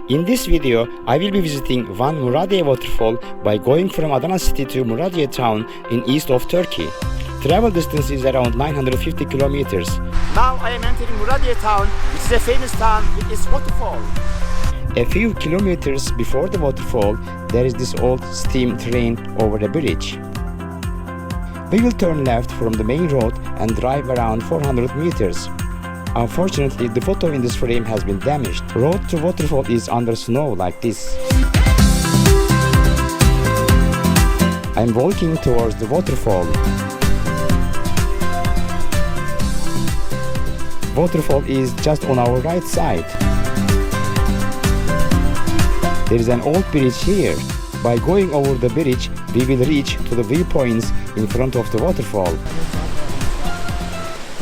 In this video, I will be visiting one Muradiye Waterfall by going from Adana city to Muradiye town in east of Turkey. Travel distance is around 950 kilometers. Now I am entering Muradiye town, which is a famous town with its waterfall. A few kilometers before the waterfall, there is this old steam train over a bridge. We will turn left from the main road and drive around 400 meters. Unfortunately, the photo in this frame has been damaged. Road to waterfall is under snow like this. I am walking towards the waterfall. Waterfall is just on our right side. There is an old bridge here. By going over the bridge, we will reach to the viewpoints in front of the waterfall.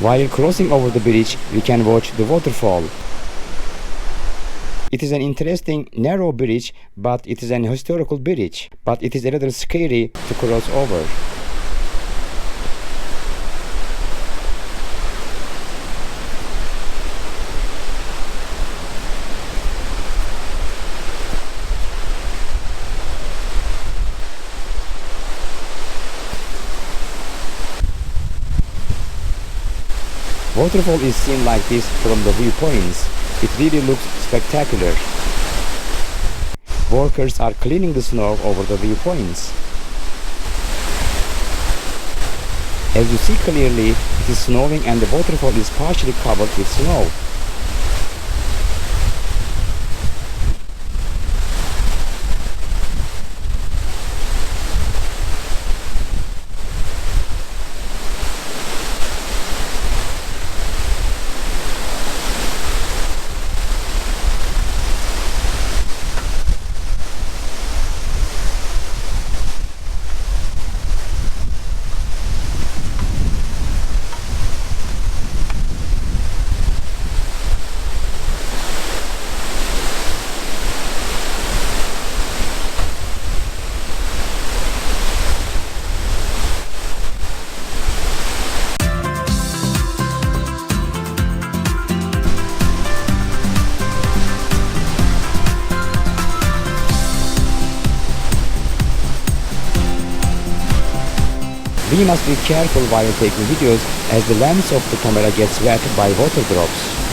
While crossing over the bridge, we can watch the waterfall. It is an interesting, narrow bridge, but it is an historical bridge. But it is a little scary to cross over. Waterfall is seen like this from the viewpoints. It really looks spectacular. Workers are cleaning the snow over the viewpoints. As you see clearly, it is snowing and the waterfall is partially covered with snow. We must be careful while taking videos as the lens of the camera gets wet by water drops.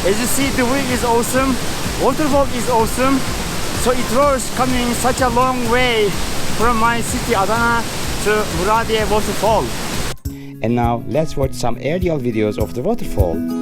As you see, the view is awesome, waterfall is awesome, so it was coming such a long way from my city Adana to Muradiye Waterfall. And now let's watch some aerial videos of the waterfall.